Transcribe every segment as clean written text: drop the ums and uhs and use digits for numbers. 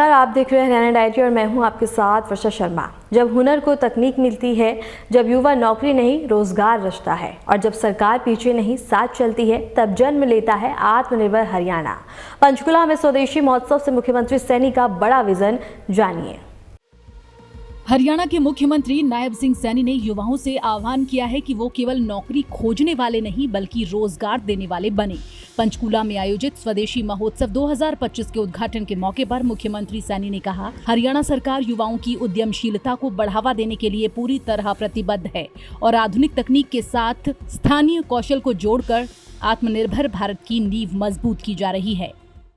नमस्कार, आप देख रहे हैं हरियाणा डायरी और मैं हूं आपके साथ वर्षा शर्मा। जब हुनर को तकनीक मिलती है, जब युवा नौकरी नहीं रोजगार रचता है और जब सरकार पीछे नहीं साथ चलती है, तब जन्म लेता है आत्मनिर्भर हरियाणा। पंचकुला में स्वदेशी महोत्सव से मुख्यमंत्री सैनी का बड़ा विजन, जानिए। हरियाणा के मुख्यमंत्री नायब सिंह सैनी ने युवाओं से आह्वान किया है कि वो केवल नौकरी खोजने वाले नहीं बल्कि रोजगार देने वाले बने। पंचकुला में आयोजित स्वदेशी महोत्सव 2025 के उद्घाटन के मौके पर मुख्यमंत्री सैनी ने कहा, हरियाणा सरकार युवाओं की उद्यमशीलता को बढ़ावा देने के लिए पूरी तरह प्रतिबद्ध है और आधुनिक तकनीक के साथ स्थानीय कौशल को जोड़कर आत्मनिर्भर भारत की नींव मजबूत की जा रही है।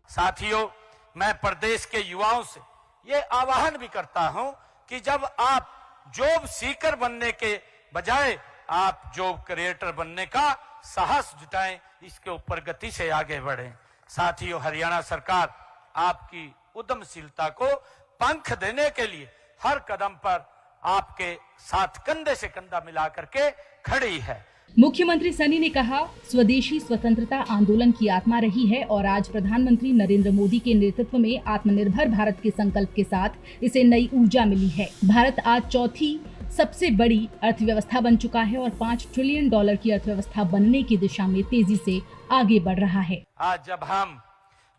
साथियों, मैं प्रदेश के युवाओं से ये आह्वान भी करता हूं कि जब आप जॉब सीकर बनने के बजाय आप जॉब क्रिएटर बनने का साहस जुटाएं, इसके ऊपर गति से आगे बढ़ें। साथियों, हरियाणा सरकार आपकी उद्यमशीलता को पंख देने के लिए हर कदम पर आपके साथ कंधे से कंधा मिला करके खड़ी है। मुख्यमंत्री सैनी ने कहा, स्वदेशी स्वतंत्रता आंदोलन की आत्मा रही है और आज प्रधानमंत्री नरेंद्र मोदी के नेतृत्व में आत्मनिर्भर भारत के संकल्प के साथ इसे नई ऊर्जा मिली है। भारत आज चौथी सबसे बड़ी अर्थव्यवस्था बन चुका है और $5 ट्रिलियन की अर्थव्यवस्था बनने की दिशा में तेजी से आगे बढ़ रहा है। आज जब हम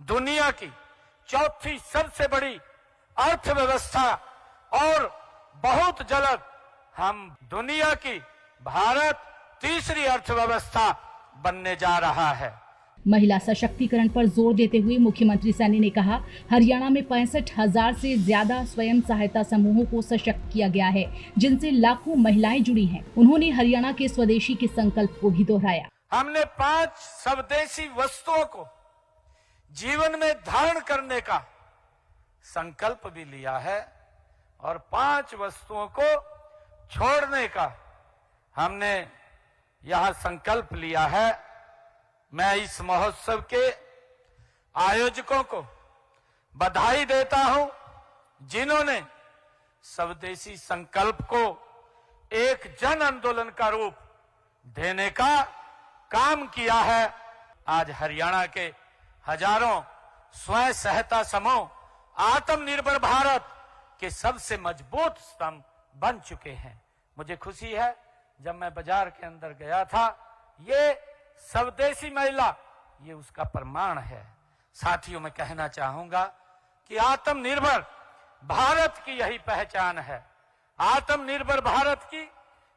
दुनिया की चौथी सबसे बड़ी अर्थव्यवस्था और बहुत जल्द हम दुनिया की भारत तीसरी अर्थव्यवस्था बनने जा रहा है। महिला सशक्तिकरण पर जोर देते हुए मुख्यमंत्री सैनी ने कहा, हरियाणा में 65,000 से ज्यादा स्वयं सहायता समूहों को सशक्त किया गया है, जिनसे लाखों महिलाएं जुड़ी हैं। उन्होंने हरियाणा के स्वदेशी के संकल्प को भी दोहराया। हमने 5 स्वदेशी वस्तुओं को जीवन में धारण करने का संकल्प भी लिया है और 5 वस्तुओं को छोड़ने का हमने यह संकल्प लिया है। मैं इस महोत्सव के आयोजकों को बधाई देता हूं, जिन्होंने स्वदेशी संकल्प को एक जन आंदोलन का रूप देने का काम किया है। आज हरियाणा के हजारों स्वयं सहायता समूह आत्मनिर्भर भारत के सबसे मजबूत स्तंभ बन चुके हैं। मुझे खुशी है, जब मैं बाजार के अंदर गया था, ये स्वदेशी महिला ये उसका प्रमाण है। साथियों, मैं कहना चाहूंगा कि आत्मनिर्भर भारत की यही पहचान है। आत्मनिर्भर भारत की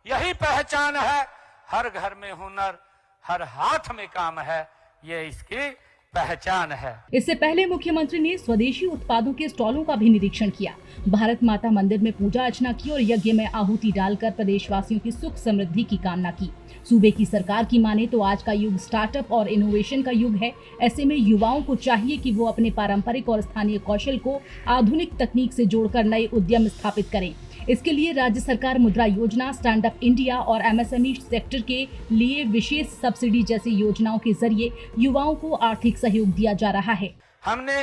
यही पहचान है। हर घर में हुनर, हर हाथ में काम है, ये इसकी पहचान है। इससे पहले मुख्यमंत्री ने स्वदेशी उत्पादों के स्टॉलों का भी निरीक्षण किया। भारत माता मंदिर में पूजा अर्चना की और यज्ञ में आहुति डालकर प्रदेशवासियों की सुख समृद्धि की कामना की। सूबे की सरकार की माने तो आज का युग स्टार्टअप और इनोवेशन का युग है। ऐसे में युवाओं को चाहिए कि वो अपने पारंपरिक और स्थानीय कौशल को आधुनिक तकनीक से जोड़कर नए उद्यम स्थापित करें। इसके लिए राज्य सरकार मुद्रा योजना, स्टैंड अप इंडिया और MSME सेक्टर के लिए विशेष सब्सिडी जैसी योजनाओं के जरिए युवाओं को आर्थिक सहयोग दिया जा रहा है। हमने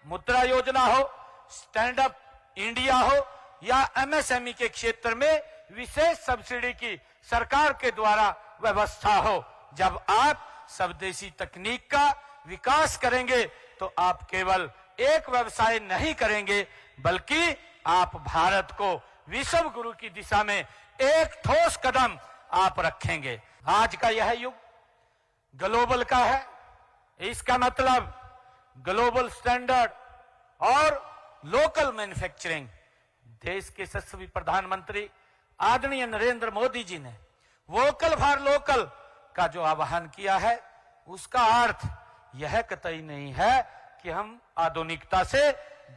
मुद्रा योजना हो, स्टैंड अप इंडिया हो या MSME के क्षेत्र में विशेष सब्सिडी की सरकार के द्वारा व्यवस्था हो। जब आप स्वदेशी तकनीक का विकास करेंगे तो आप केवल एक व्यवसाय नहीं करेंगे, बल्कि आप भारत को विश्व गुरु की दिशा में एक ठोस कदम आप रखेंगे। आज का यह युग ग्लोबल का है। इसका मतलब ग्लोबल स्टैंडर्ड और लोकल मैन्युफैक्चरिंग। देश के यशस्वी प्रधानमंत्री आदरणीय नरेंद्र मोदी जी ने वोकल फॉर लोकल का जो आह्वान किया है, उसका अर्थ यह कतई नहीं है कि हम आधुनिकता से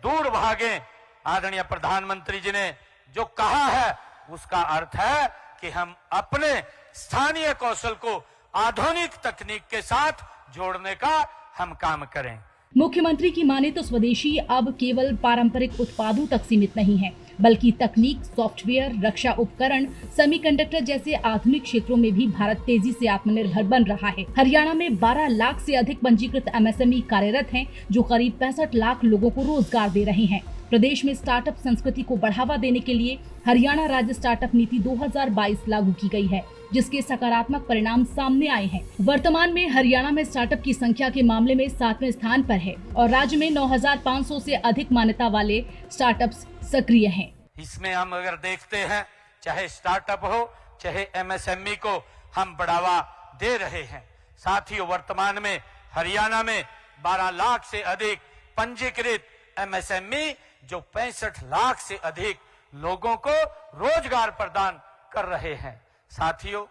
दूर भागें। आदरणीय प्रधानमंत्री जी ने जो कहा है, उसका अर्थ है कि हम अपने स्थानीय कौशल को आधुनिक तकनीक के साथ जोड़ने का हम काम करें। मुख्यमंत्री की माने तो स्वदेशी अब केवल पारंपरिक उत्पादों तक सीमित नहीं है, बल्कि तकनीक, सॉफ्टवेयर, रक्षा उपकरण, सेमीकंडक्टर जैसे आधुनिक क्षेत्रों में भी भारत तेजी से आत्मनिर्भर बन रहा है। हरियाणा में 12 लाख से अधिक पंजीकृत MSME कार्यरत हैं, जो करीब 65 लाख लोगों को रोजगार दे रहे हैं। प्रदेश में स्टार्टअप संस्कृति को बढ़ावा देने के लिए हरियाणा राज्य स्टार्टअप नीति 2022 लागू की गई है, जिसके सकारात्मक परिणाम सामने आए हैं। वर्तमान में हरियाणा में स्टार्टअप की संख्या के मामले में 7वें स्थान पर है और राज्य में 9,500 से अधिक मान्यता वाले स्टार्टअप्स सक्रिय हैं। इसमें हम अगर देखते हैं, चाहे स्टार्टअप हो चाहे एमएसएमई को हम बढ़ावा दे रहे हैं। साथियों, वर्तमान में हरियाणा में 12 लाख से अधिक पंजीकृत एमएसएमई जो 65 लाख से अधिक लोगों को रोजगार प्रदान कर रहे हैं। साथियों,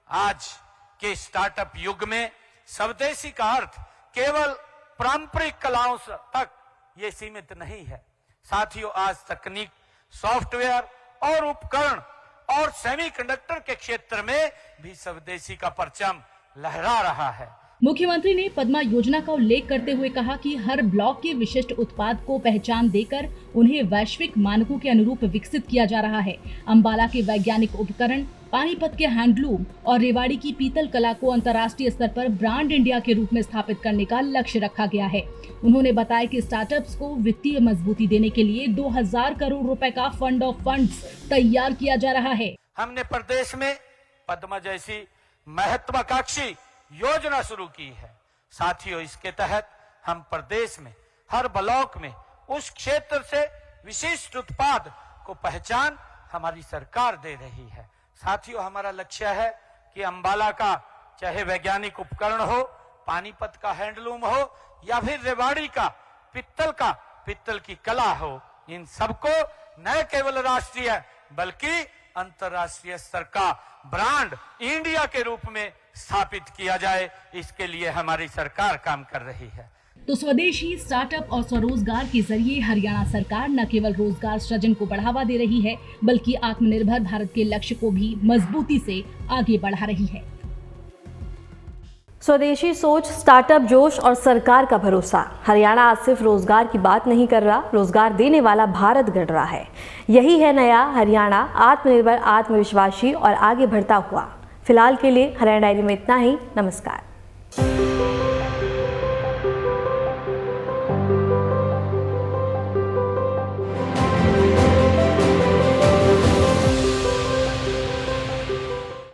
आज के स्टार्टअप युग में स्वदेशी का अर्थ केवल पारंपरिक कलाओं तक ये सीमित नहीं है। साथियों, आज तकनीक, सॉफ्टवेयर और उपकरण और सेमीकंडक्टर के क्षेत्र में भी स्वदेशी का परचम लहरा रहा है। मुख्यमंत्री ने पद्मा योजना का उल्लेख करते हुए कहा कि हर ब्लॉक के विशिष्ट उत्पाद को पहचान देकर उन्हें वैश्विक मानकों के अनुरूप विकसित किया जा रहा है। अंबाला के वैज्ञानिक उपकरण, पानीपत के हैंडलूम और रेवाड़ी की पीतल कला को अंतर्राष्ट्रीय स्तर पर ब्रांड इंडिया के रूप में स्थापित करने का लक्ष्य रखा गया है। उन्होंने बताया कि स्टार्टअप्स को वित्तीय मजबूती देने के लिए 2000 करोड़ रुपए का फंड ऑफ फंड्स तैयार किया जा रहा है। हमने प्रदेश में पद्मा जैसी महत्वाकांक्षी योजना शुरू की है। साथियों, इसके तहत हम प्रदेश में हर ब्लॉक में उस क्षेत्र से विशिष्ट उत्पाद को पहचान हमारी सरकार दे रही है। साथियों, हमारा लक्ष्य है कि अंबाला का चाहे वैज्ञानिक उपकरण हो, पानीपत का हैंडलूम हो या फिर रेवाड़ी का पित्तल की कला हो, इन सबको न केवल राष्ट्रीय बल्कि अंतर्राष्ट्रीय स्तर का ब्रांड इंडिया के रूप में स्थापित किया जाए। इसके लिए हमारी सरकार काम कर रही है। तो स्वदेशी स्टार्टअप और स्वरोजगार के जरिए हरियाणा सरकार न केवल रोजगार सृजन को बढ़ावा दे रही है, बल्कि आत्मनिर्भर भारत के लक्ष्य को भी मजबूती से आगे बढ़ा रही है। स्वदेशी सोच, स्टार्टअप जोश और सरकार का भरोसा। हरियाणा आज सिर्फ रोजगार की बात नहीं कर रहा, रोजगार देने वाला भारत गढ़ रहा है। यही है नया हरियाणा, आत्मनिर्भर, आत्मविश्वासी और आगे बढ़ता हुआ। फिलहाल के लिए हरियाणा डायरी में इतना ही। नमस्कार।